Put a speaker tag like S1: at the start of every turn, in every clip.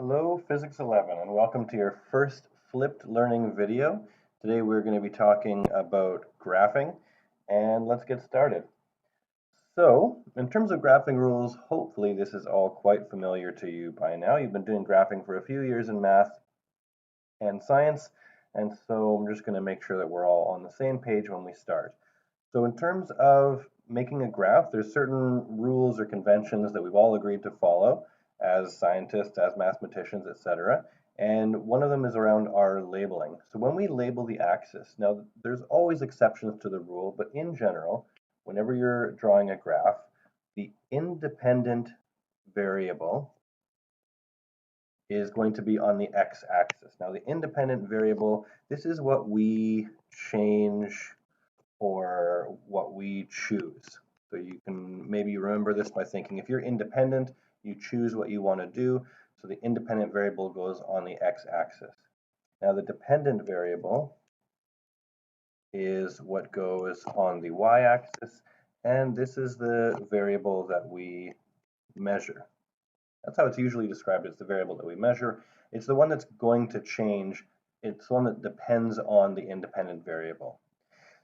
S1: Hello, Physics 11, and welcome to your first flipped learning video. Today we're going to be talking about graphing, and let's get started. So, in terms of graphing rules, hopefully this is all quite familiar to you by now. You've been doing graphing for a few years in math and science, and so I'm just going to make sure that we're all on the same page when we start. So in terms of making a graph, there's certain rules or conventions that we've all agreed to follow as scientists, as mathematicians, etc. And one of them is around our labeling. So when we label the axis, now there's always exceptions to the rule, but in general, whenever you're drawing a graph, the independent variable is going to be on the x-axis. Now the independent variable, this is what we change or what we choose. So you can maybe remember this by thinking if you're independent, you choose what you want to do. So the independent variable goes on the x-axis. Now the dependent variable is what goes on the y-axis, and this is the variable that we measure. That's how it's usually described as the variable that we measure. It's the one that's going to change. It's the one that depends on the independent variable.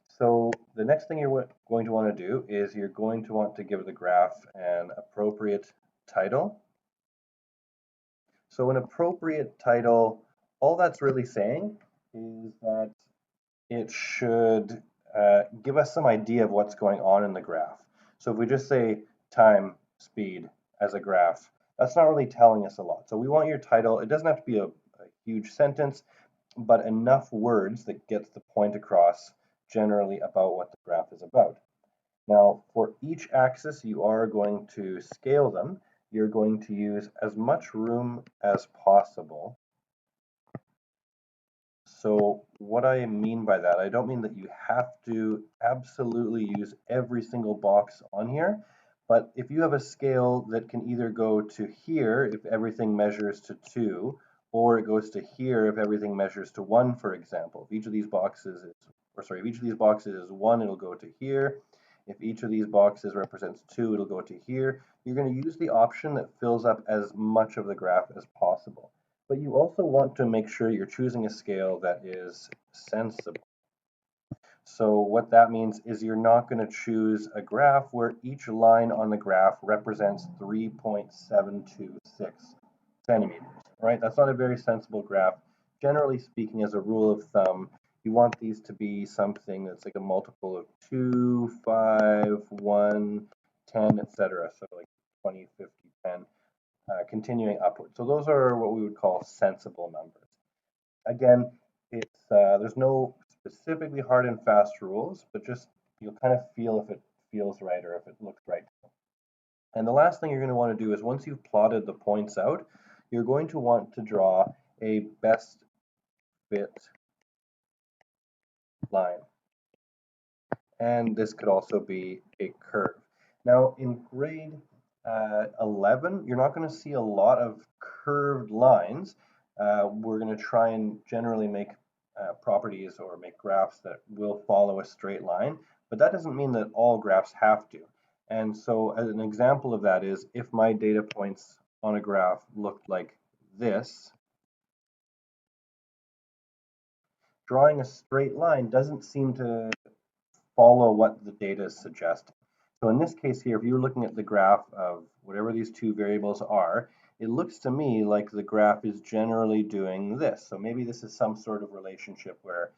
S1: So the next thing you're going to want to do is you're going to want to give the graph an appropriate title. So an appropriate title, all that's really saying is that it should give us some idea of what's going on in the graph. So if we just say time, speed as a graph, that's not really telling us a lot. So we want your title, it doesn't have to be a huge sentence, but enough words that gets the point across generally about what the graph is about. Now, for each axis, you are going to scale them. You're going to use as much room as possible. So what I mean by that, I don't mean that you have to absolutely use every single box on here, but if you have a scale that can either go to here if everything measures to 2, or it goes to here if everything measures to 1, for example. If each of these boxes is, if each of these boxes is 1, it'll go to here. If each of these boxes represents 2, it'll go to here. You're going to use the option that fills up as much of the graph as possible. But you also want to make sure you're choosing a scale that is sensible. So what that means is you're not going to choose a graph where each line on the graph represents 3.726 centimeters, right? That's not a very sensible graph. Generally speaking, as a rule of thumb, you want these to be something that's like a multiple of 2, 5, 1, 10, etc. So like 20, 50, 10, continuing upward. So those are what we would call sensible numbers. Again, it's there's no specifically hard and fast rules, but just you'll kind of feel if it feels right or if it looks right. And the last thing you're going to want to do is once you've plotted the points out, you're going to want to draw a best fit line. And this could also be a curve. Now in grade 11, you're not going to see a lot of curved lines. We're going to try and generally make properties or make graphs that will follow a straight line, but that doesn't mean that all graphs have to. And so as an example of that is if my data points on a graph looked like this, drawing a straight line doesn't seem to follow what the data is suggesting. So in this case here, if you're looking at the graph of whatever these two variables are, it looks to me like the graph is generally doing this. So maybe this is some sort of relationship where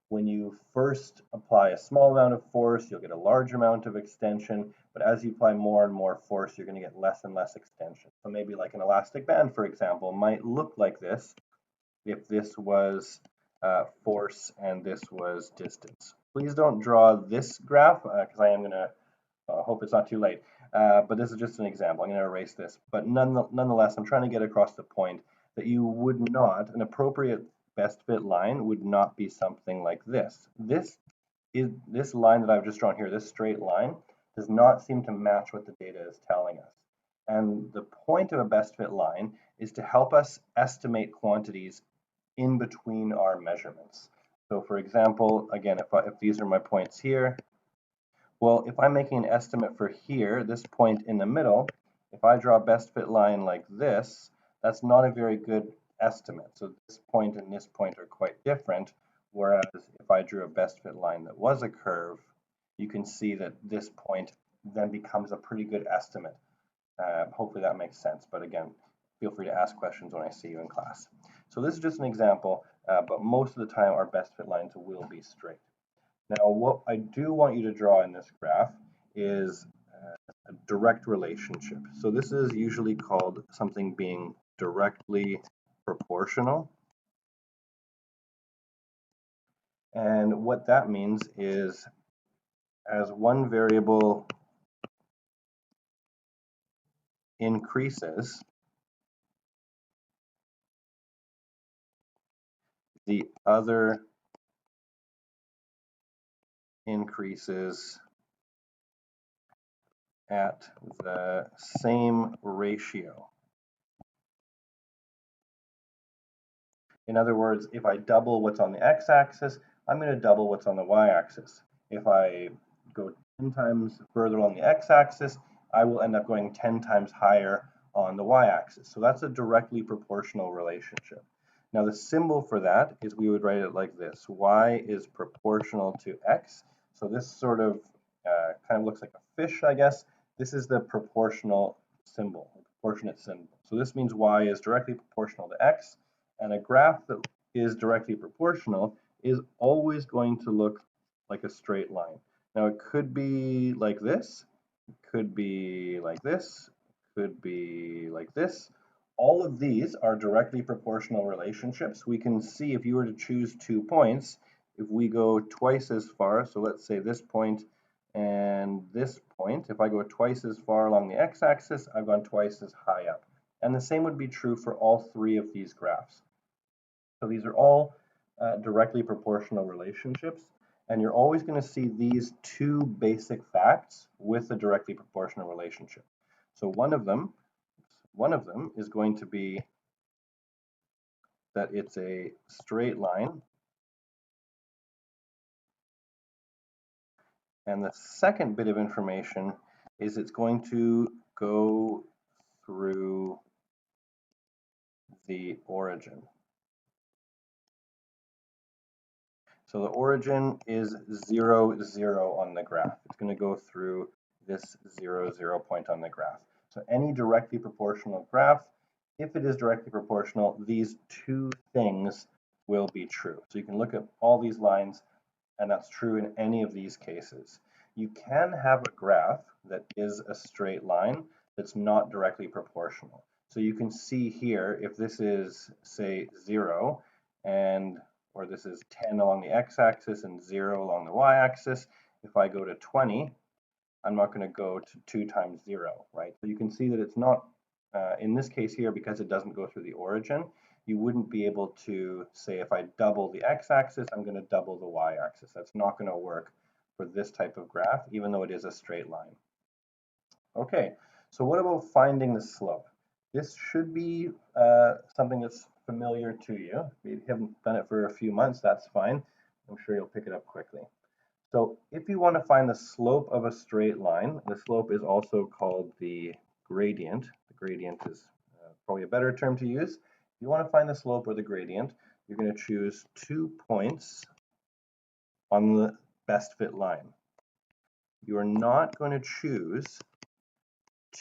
S1: when you first apply a small amount of force, you'll get a large amount of extension, but as you apply more and more force, you're going to get less and less extension. So maybe like an elastic band, for example, might look like this if this was force and this was distance. Please don't draw this graph because I am going to hope it's not too late. But this is just an example. I'm going to erase this. But nonetheless, I'm trying to get across the point that you would not, an appropriate best fit line would not be something like this. This line that I've just drawn here, this straight line, does not seem to match what the data is telling us. And the point of a best fit line is to help us estimate quantities in between our measurements. So for example, again, if these are my points here, well, if I'm making an estimate for here, this point in the middle, if I draw a best fit line like this, that's not a very good estimate. So this point and this point are quite different, whereas if I drew a best fit line that was a curve, you can see that this point then becomes a pretty good estimate. Hopefully that makes sense, but again, feel free to ask questions when I see you in class. So this is just an example, but most of the time our best fit lines will be straight. Now, what I do want you to draw in this graph is a direct relationship. So this is usually called something being directly proportional. And what that means is as one variable increases, the other increases at the same ratio. In other words, if I double what's on the x-axis, I'm going to double what's on the y-axis. If I go 10 times further on the x-axis, I will end up going 10 times higher on the y-axis. So that's a directly proportional relationship. Now the symbol for that is we would write it like this. Y is proportional to x. So this sort of kind of looks like a fish, I guess. This is the proportional symbol, proportionate symbol. So this means y is directly proportional to x. And a graph that is directly proportional is always going to look like a straight line. Now it could be like this, it could be like this, could be like this. All of these are directly proportional relationships. We can see if you were to choose 2 points, if we go twice as far, so let's say this point and this point, if I go twice as far along the x-axis, I've gone twice as high up. And the same would be true for all 3 of these graphs. So these are all directly proportional relationships, and you're always going to see these 2 basic facts with a directly proportional relationship. So one of them is going to be that it's a straight line, and the second bit of information is it's going to go through the origin. So the origin is 0, 0 on the graph. It's going to go through this 0, 0 point on the graph. So any directly proportional graph, if it is directly proportional, these 2 things will be true. So you can look at all these lines, and that's true in any of these cases. You can have a graph that is a straight line that's not directly proportional. So you can see here, if this is, say, 0, and or this is 10 along the x-axis and 0 along the y-axis. If I go to 20, I'm not going to go to 2 times 0, right? So you can see that it's not, in this case here, because it doesn't go through the origin, you wouldn't be able to say if I double the x-axis, I'm going to double the y-axis. That's not going to work for this type of graph, even though it is a straight line. Okay, so what about finding the slope? This should be something that's familiar to you. If you haven't done it for a few months, that's fine. I'm sure you'll pick it up quickly. So if you want to find the slope of a straight line, the slope is also called the gradient. The gradient is probably a better term to use. If you want to find the slope or the gradient, you're going to choose 2 points on the best fit line. You are not going to choose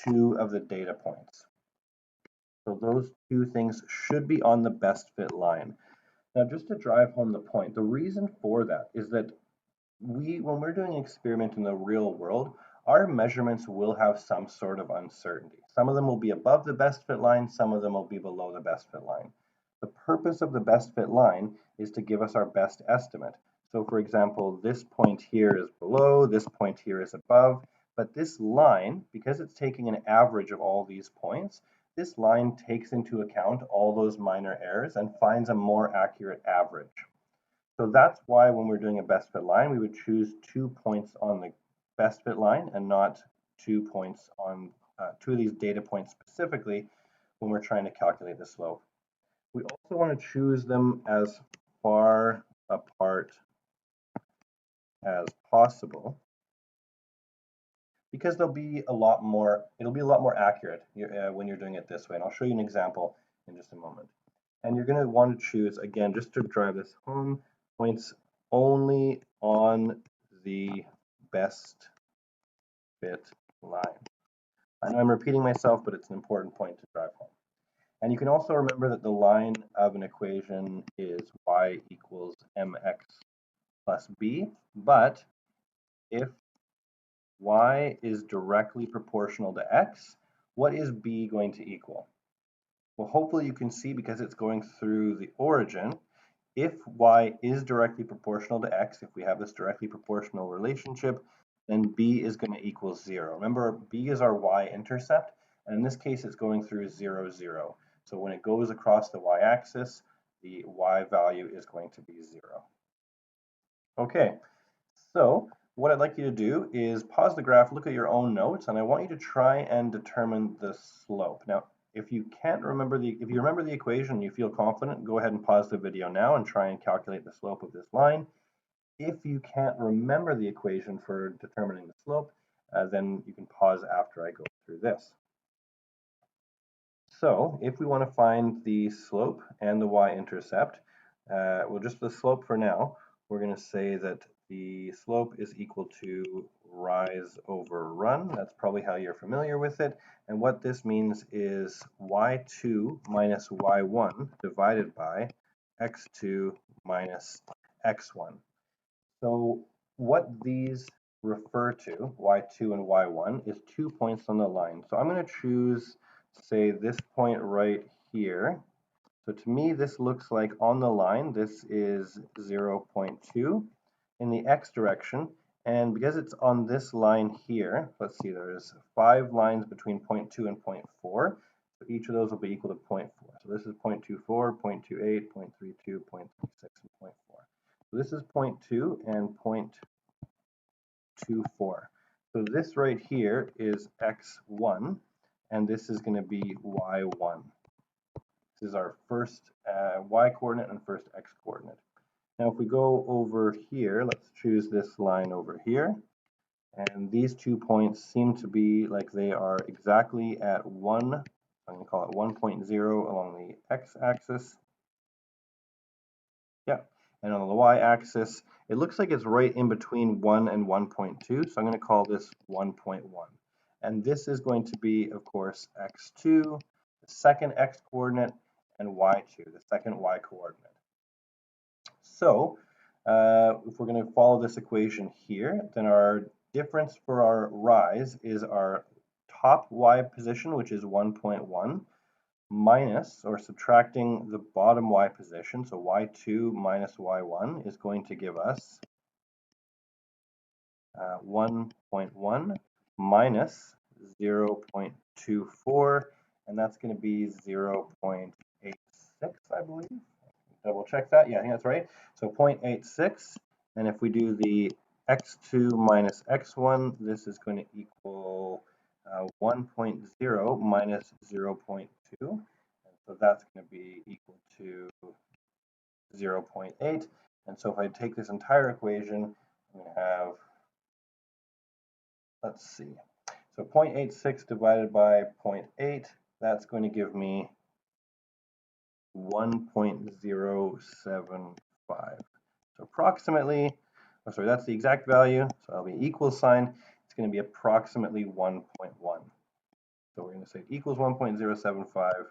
S1: 2 of the data points. So those 2 things should be on the best fit line. Now, just to drive home the point, the reason for that is that when we're doing an experiment in the real world, our measurements will have some sort of uncertainty. Some of them will be above the best fit line, some of them will be below the best fit line. The purpose of the best fit line is to give us our best estimate. So for example, this point here is below, this point here is above, but this line, because it's taking an average of all these points, this line takes into account all those minor errors and finds a more accurate average. So that's why when we're doing a best fit line, we would choose 2 points on the best fit line and not 2 points on 2 of these data points specifically when we're trying to calculate the slope. We also want to choose them as far apart as possible because it'll be a lot more accurate when you're doing it this way. And I'll show you an example in just a moment. And you're going to want to choose, again, just to drive this home, points only on the best fit line. I know I'm repeating myself, but it's an important point to drive home. And you can also remember that the line of an equation is y equals mx plus b, but if y is directly proportional to x, what is b going to equal? Well, hopefully you can see, because it's going through the origin, if y is directly proportional to x, if we have this directly proportional relationship, then b is going to equal 0. Remember, b is our y-intercept, and in this case it's going through 0, 0. So when it goes across the y-axis, the y value is going to be 0. Okay, so what I'd like you to do is pause the graph, look at your own notes, and I want you to try and determine the slope. Now, if you remember the equation and you feel confident, go ahead and pause the video now and try and calculate the slope of this line. If you can't remember the equation for determining the slope, then you can pause after I go through this. So if we want to find the slope and the y-intercept, well, just the slope for now, we're going to say that the slope is equal to rise over run. That's probably how you're familiar with it. And what this means is y2 minus y1 divided by x2 minus x1. So what these refer to, y2 and y1, is 2 points on the line. So I'm going to choose, say, this point right here. So to me, this looks like on the line, this is 0.2 in the x direction. And because it's on this line here, let's see, there's 5 lines between 0.2 and 0.4. So each of those will be equal to 0.4. So this is 0.24, 0.28, 0.32, 0.36, and 0.4. So this is 0.2 and 0.24. So this right here is x1, and this is going to be y1. This is our first y coordinate and first x coordinate. Now if we go over here, let's choose this line over here. And these 2 points seem to be like they are exactly at 1, I'm going to call it 1.0 along the x-axis. Yeah, and on the y-axis, it looks like it's right in between 1 and 1.2, so I'm going to call this 1.1. And this is going to be, of course, x2, the second x-coordinate, and y2, the second y-coordinate. So if we're going to follow this equation here, then our difference for our rise is our top y position, which is 1.1, minus, or subtracting the bottom y position, so y2 minus y1 is going to give us 1.1 minus 0.24, and that's going to be 0.86, I believe. Double check that. Yeah, I think that's right. So 0.86, and if we do the x2 minus x1, this is going to equal 1.0 minus 0.2, and so that's going to be equal to 0.8. And so if I take this entire equation, I'm going to have, let's see, so 0.86 divided by 0.8, that's going to give me 1.075. So approximately, oh sorry, that's the exact value, so that'll be equal sign. It's going to be approximately 1.1. So we're going to say equals 1.075,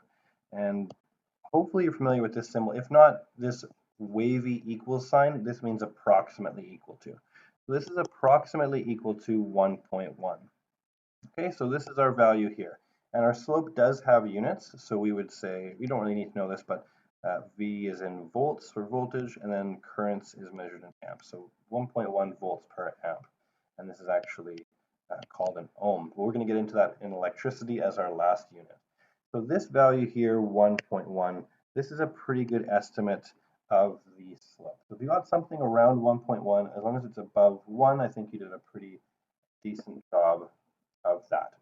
S1: and hopefully you're familiar with this symbol. If not, this wavy equals sign, this means approximately equal to. So this is approximately equal to 1.1. Okay, so this is our value here. And our slope does have units, so we would say, we don't really need to know this, but V is in volts for voltage, and then currents is measured in amps. So 1.1 volts per amp. And this is actually called an ohm. But we're going to get into that in electricity as our last unit. So this value here, 1.1, this is a pretty good estimate of the slope. So if you got something around 1.1, as long as it's above 1, I think you did a pretty decent job of that.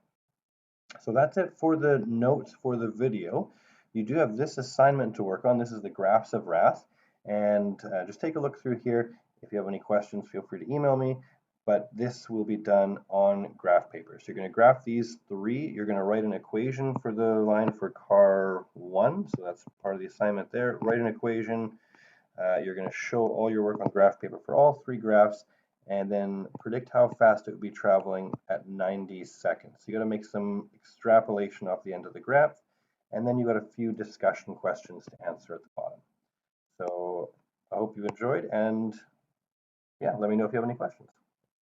S1: So that's it for the notes for the video. You do have this assignment to work on. This is the graphs of wrath. And just take a look through here. If you have any questions, feel free to email me. But this will be done on graph paper. So you're going to graph these 3. You're going to write an equation for the line for car 1. 1, so that's part of the assignment there. Write an equation. You're going to show all your work on graph paper for all 3 graphs, and then predict how fast it would be traveling at 90 seconds. So you got to make some extrapolation off the end of the graph, and then you got a few discussion questions to answer at the bottom. So I hope you enjoyed, and yeah, let me know if you have any questions.